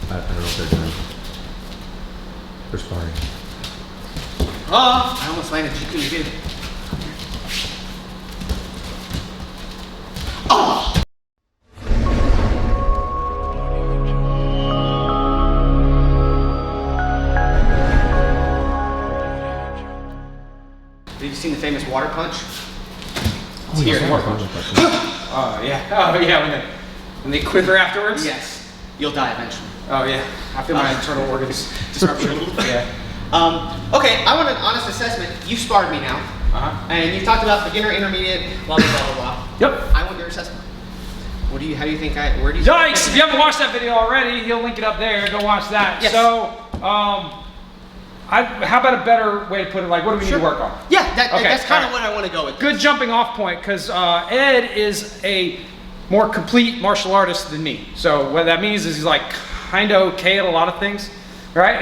I don't know what they're doing. For sparring. Oh, I almost landed Chiku again. Oh! Have you seen the famous water punch? It's here. Oh yeah. Oh yeah. When they quiver afterwards. Yes. You'll die eventually. Oh yeah. I feel my internal organs disruption. Yeah. Okay, I want an honest assessment. You sparred me now. And you talked about beginner, intermediate, blah blah blah blah. Yep. I want your assessment. How do you think where do you Yikes! If you haven't watched that video already, he'll link it up there. Go watch that. Yes. So, how about a better way to put it? Like, what do we need to work on? Yeah, that's kind of what I want to go with. Good jumping off point, because Ed is a more complete martial artist than me. So what that means is he's like kind of okay at a lot of things, right?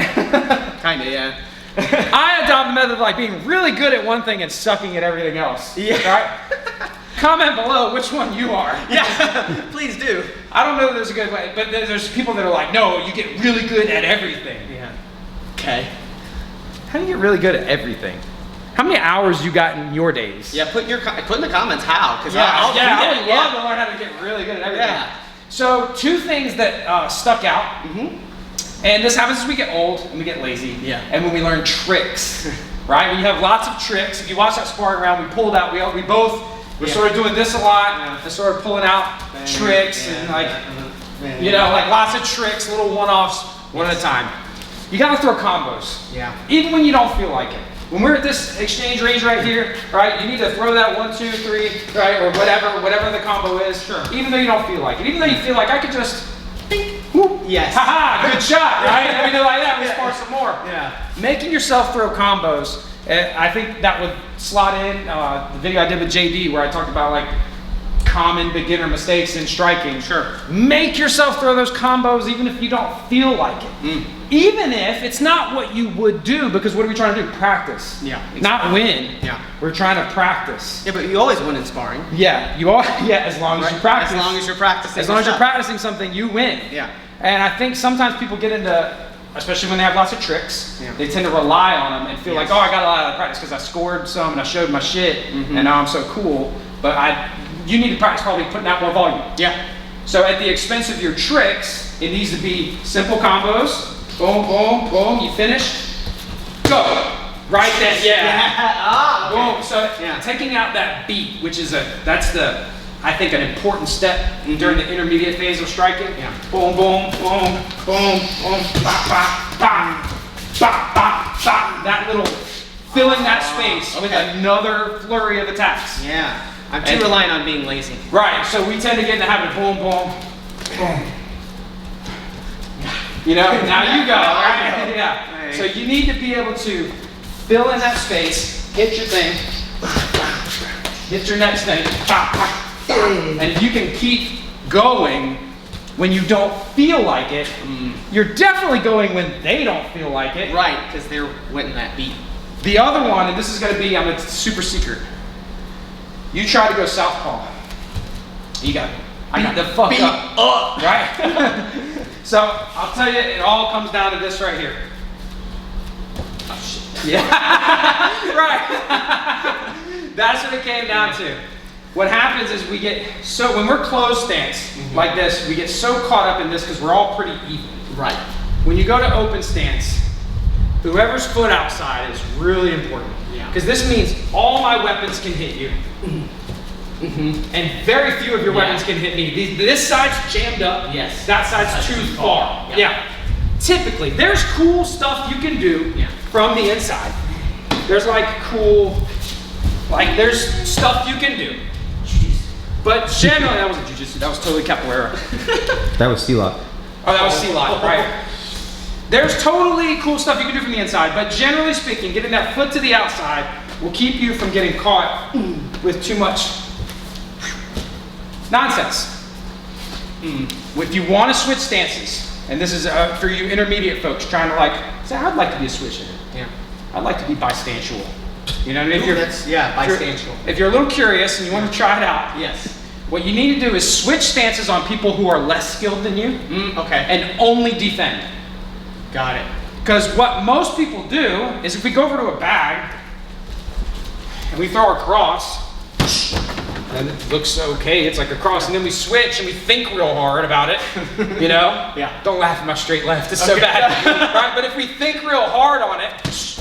Kind of, yeah. I adopt the method of like being really good at one thing and sucking at everything else. Yeah. Right? Comment below which one you are. Yeah, please do. I don't know that there's a good way, but there's people that are like, no, you get really good at everything. Yeah. Okay. How do you get really good at everything? How many hours you got in your days? Yeah, put in the comments how, because I would love to learn how to get really good at everything. Yeah. So 2 things that stuck out, and this happens as we get old and we get lazy, and when we learn tricks, right? When you have lots of tricks. If you watch that sparring round, we pulled out, we both were sort of doing this a lot, and sort of pulling out tricks and like, you know, like lots of tricks, little one-offs, one at a time. You gotta throw combos. Yeah. Even when you don't feel like it. When we're at this exchange range right here, right, you need to throw that 1, 2, 3, right, or whatever the combo is. Sure. Even though you don't feel like it. Even though you feel like I could just, whoop, yes. haha, good shot, right? Everything like that, we spar some more. Yeah. Making yourself throw combos, I think that would slot in the video I did with JD where I talked about like common beginner mistakes in striking. Sure. Make yourself throw those combos even if you don't feel like it. Even if it's not what you would do, because what are we trying to do? Practice. Yeah. Exactly. Not win. Yeah. We're trying to practice. Yeah, but you always win in sparring. Yeah, you are. Yeah, as long as you practice. As long as you're practicing. As long as you're practicing something, you win. Yeah. And I think sometimes people get into, especially when they have lots of tricks, they tend to rely on them and feel like, oh, I got a lot of practice because I scored some and I showed my shit and now I'm so cool. But you need to practice probably putting out more volume. Yeah. So at the expense of your tricks, it needs to be simple combos. Boom, boom, boom. You finish. Go. Right then. Yeah. Okay. Boom. So taking out that beat, which is I think an important step during the intermediate phase of striking. Yeah. Boom, boom, boom, boom, boom. Bop, bop, bop, bop, bop, bop. That little filling that space with another flurry of attacks. Yeah. I'm too reliant on being lazy. Right, so we tend to get in the habit of boom, boom, boom. You know, now you go, right? Yeah. So you need to be able to fill in that space, hit your thing, hit your next thing, and if you can keep going when you don't feel like it, you're definitely going when they don't feel like it. Right, because they're wetting that beat. The other one, and this is going to be, a super secret. You try to go southpaw. You got beat the fuck up, right? So I'll tell you, it all comes down to this right here. Oh shit. Yeah. Right. That's what it came down to. What happens is we get when we're closed stance like this, we get so caught up in this because we're all pretty even. Right. When you go to open stance, whoever's foot outside is really important. Yeah. Because this means all my weapons can hit you. And very few of your weapons can hit me. This side's jammed up. Yes. That side's too far. Yeah. Typically, there's cool stuff you can do from the inside. There's like there's stuff you can do. But generally, that wasn't jiu-jitsu. That was totally capoeira. That was C-lock. Oh, that was C-lock, right? There's totally cool stuff you can do from the inside, but generally speaking, getting that foot to the outside will keep you from getting caught with too much nonsense. If you want to switch stances, and this is for you intermediate folks trying to say, I'd like to be a switcher. Yeah. I'd like to be bistantial. You know what I mean? Bistantial. If you're a little curious and you want to try it out, what you need to do is switch stances on people who are less skilled than you. Okay. And only defend. Got it. Because what most people do is if we go over to a bag and we throw our cross, then it looks okay, it's like a cross, and then we switch and we think real hard about it, you know? Yeah. Don't laugh at my straight left, it's so bad. Right? But if we think real hard on it,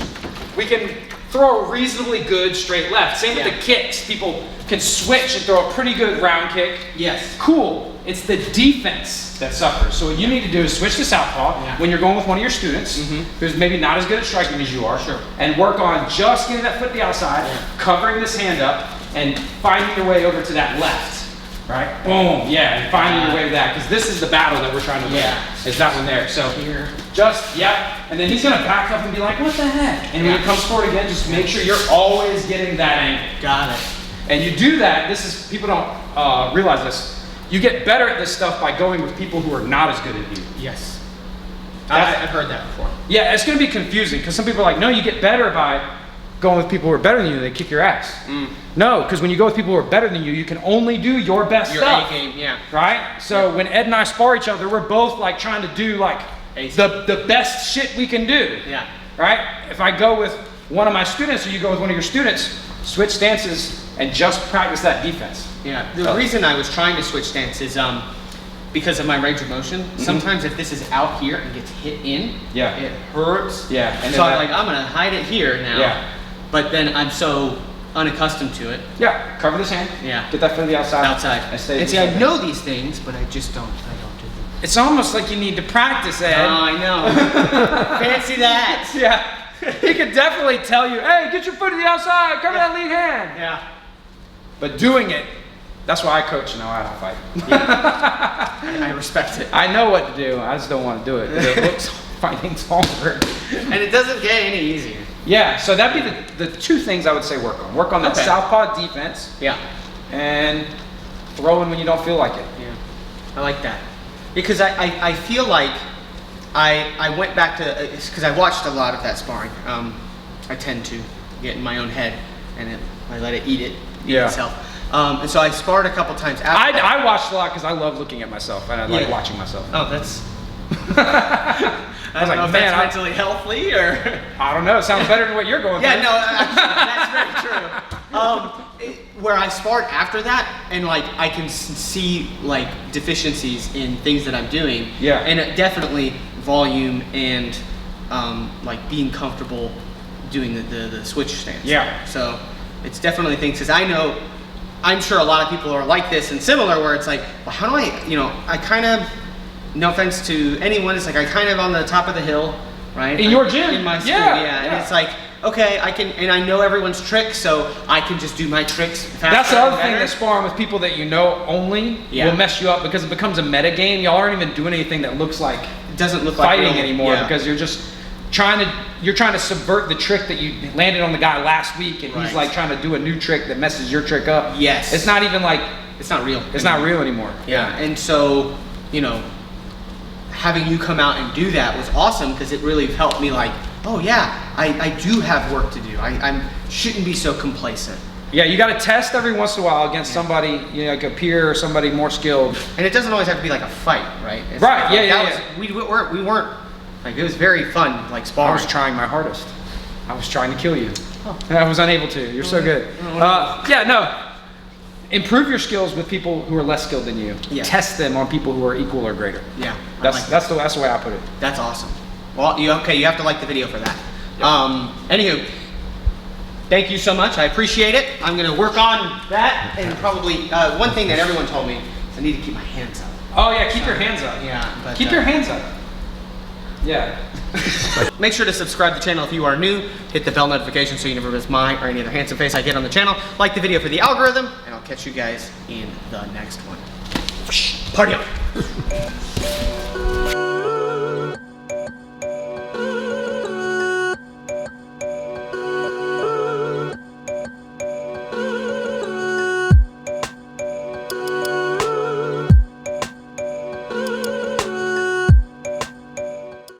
we can throw a reasonably good straight left. Same with the kicks. People can switch and throw a pretty good round kick. Yes. Cool. It's the defense that suffers. So what you need to do is switch to southpaw when you're going with one of your students who's maybe not as good at striking as you are, and work on just getting that foot to the outside, covering this hand up, and finding your way over to that left. Right? Boom. And finding your way to that, because this is the battle that we're trying to win. Is that one there. So here, just, and then he's going to back up and be like, what the heck? And when it comes forward again, just make sure you're always getting that angle. Got it. And you do that, this is, people don't realize this, you get better at this stuff by going with people who are not as good as you. Yes. I've heard that before. Yeah, it's going to be confusing, because some people are like, no, you get better by going with people who are better than you, they kick your ass. No, because when you go with people who are better than you, you can only do your best stuff. Your A game, Right? So when Ed and I spar each other, we're both like trying to do like the best shit we can do. Yeah. Right? If I go with one of my students or you go with one of your students, switch stances and just practice that defense. Yeah. The reason I was trying to switch stances because of my range of motion. Sometimes if this is out here and gets hit in, it hurts. Yeah. And so I'm like, I'm gonna hide it here now. Yeah. But then I'm so unaccustomed to it. Yeah. Cover this hand. Yeah. Get that foot to the outside. And see, I know these things, but I don't do them. It's almost like you need to practice, Ed. Oh, I know. Fancy that. Yeah. He could definitely tell you, hey, get your foot to the outside, cover that lead hand. Yeah. But doing it, that's why I coach and know how to fight. I respect it. I know what to do, I just don't want to do it. It looks, fighting's hard. And it doesn't get any easier. Yeah, so that'd be the two things I would say work on. Work on that southpaw defense. Yeah. And throwing when you don't feel like it. Yeah. I like that. Because I feel like I went back to, because I watched a lot of that sparring. I tend to get in my own head and I let it eat itself. And so I sparred a couple times after I watched a lot because I love looking at myself and I like watching myself. Oh, that's... I was like, know if man, that's mentally healthy or... I don't know, it sounds better than what you're going through. Yeah, no, actually, that's very true. Where I sparred after that, and like I can see like deficiencies in things that I'm doing. Yeah. And it definitely volume and like being comfortable doing the switch stance. Yeah. So it's definitely things, because I know, I'm sure a lot of people are like this and similar, where it's like, well, how do I, I kind of, no offense to anyone, it's like I kind of on the top of the hill, right? In your gym. In my school, and it's like, okay, I can, and I know everyone's tricks, so I can just do my tricks faster. That's the other thing that sparring with people that you know only will mess you up, because it becomes a meta game. Y'all aren't even doing anything that looks like it doesn't look fighting like anymore, because you're just trying to subvert the trick that you landed on the guy last week, and he's like trying to do a new trick that messes your trick up. Yes. It's not even like, it's not real. It's not real anymore. Yeah. And so, having you come out and do that was awesome, because it really helped me like, oh yeah, I do have work to do. I shouldn't be so complacent. Yeah, you got to test every once in a while against somebody, like a peer or somebody more skilled. And it doesn't always have to be like a fight, right? Right, We weren't, like, it was very fun, like sparring. I was trying my hardest. I was trying to kill you. And I was unable to. You're so good. Improve your skills with people who are less skilled than you. Yeah. Test them on people who are equal or greater. Yeah. That's the way I put it. That's awesome. Well, you have to like the video for that. Yep. Anywho, thank you so much. I appreciate it. I'm gonna work on that, and probably one thing that everyone told me is I need to keep my hands up. Oh yeah, keep your hands up. Yeah. But, keep your hands up. Yeah. Make sure to subscribe to the channel if you are new. Hit the bell notification so you never miss my or any other handsome face I get on the channel. Like the video for the algorithm, and I'll catch you guys in the next one. Party on.